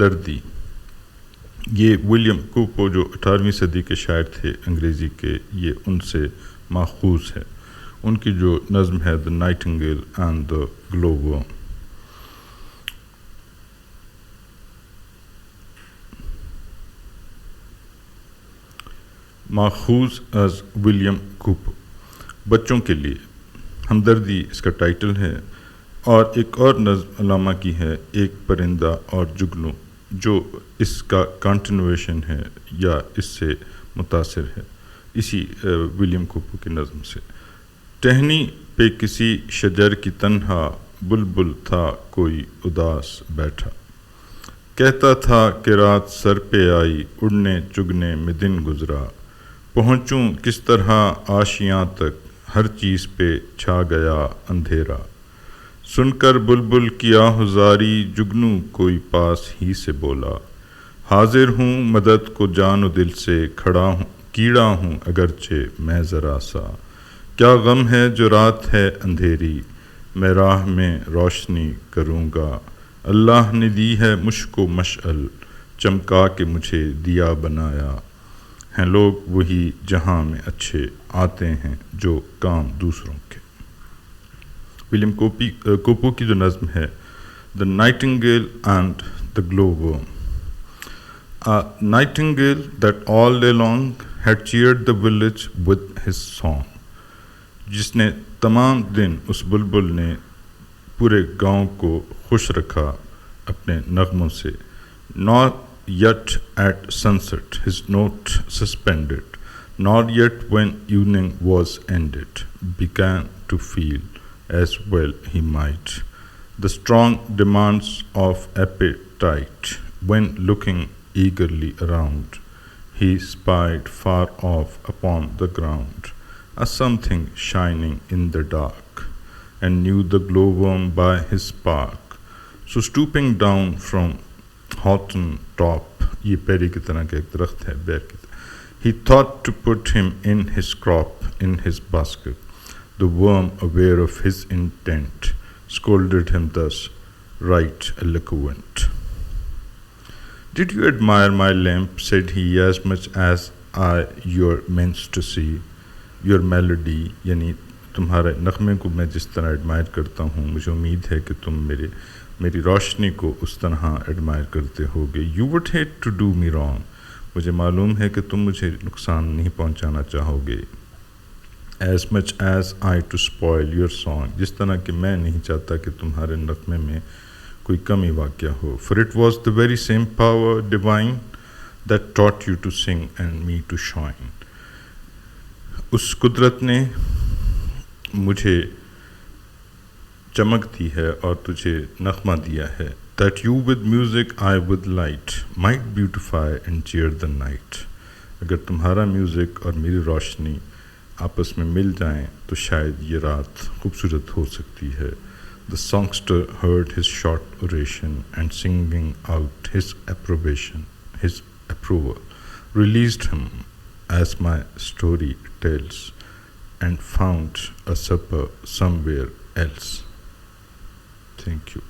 दर्दी। ये William Cooper जो 18वीं सदी के शायर थे अंग्रेज़ी के, ये उनसे माखूज़ है। उनकी जो नज़्म है the nightingale and the glowworm. माखूज़ एज विलियम कूपर। बच्चों के लिए हमदर्दी इसका टाइटल है। और एक और नज़्म अल्लामा की है, एक परिंदा और जुगनू, जो इसका कंटिन्यूएशन है या इससे मुतासिर है इसी विलियम कूपर की नज़्म से। टहनी पे किसी शजर की तन्हा बुलबुल था कोई उदास बैठा, कहता था कि रात सर पे आई उड़ने चुगने में दिन गुजरा, पहुँचूँ किस तरह आशियाँ तक हर चीज़ पे छा गया अंधेरा। सुनकर बुलबुल की आहुजारी जुगनू कोई पास ही से बोला, हाजिर हूँ मदद को जान दिल से खड़ा हूँ कीड़ा हूँ अगरचे मैं ज़रा सा, क्या गम है जो रात है अंधेरी मैं राह में रोशनी करूँगा, अल्लाह ने दी है मुझको मशअल चमका के मुझे दिया बनाया, हैं लोग वही जहाँ में अच्छे आते हैं जो काम दूसरों के। विलियम कूपर की जो नज़्म है the nightingale and the glowworm. A nightingale that all day long had cheered the village with his song, जिसने तमाम दिन उस बुलबुल ने पूरे गांव को खुश रखा अपने नगमों से। Not yet at sunset his note suspended, nor yet when evening was ended, began to feel as well he might the strong demands of appetite. When looking eagerly around, he spied far off upon the ground a something shining in the dark, and knew the glowworm by his spark. So stooping down from houghton top, ये peri की तरह का एक दरख्त है, बेर की तरह, he thought to put him in his crop, in his basket. The worm, aware of his intent, scolded him thus, right eloquent. Did you admire my lamp, said he, as much as I your meant to see? Your melody, यानी तुम्हारे नग़मे को मैं जिस तरह admire करता हूँ, मुझे उम्मीद है कि तुम मेरी रोशनी को उस तरह एडमायर करते होगे। You would hate to do me wrong, मुझे मालूम है कि तुम मुझे नुकसान नहीं पहुँचाना चाहोगे। As much as I to spoil your song, जिस तरह कि मैं नहीं चाहता कि तुम्हारे नग़मे में कोई कमी वाक़या हो। For it was the very same power divine that taught you to sing and me to shine. उस कुदरत ने मुझे चमक दी है और तुझे नग़मा दिया है। That you with music I with light might beautify and cheer the night. अगर तुम्हारा म्यूज़िक और मेरी रोशनी आपस में मिल जाएं तो शायद ये रात खूबसूरत हो सकती है। The songster heard his short oration and singing out his approbation, his approval, released him as my story tells, and found a supper somewhere else. Thank you.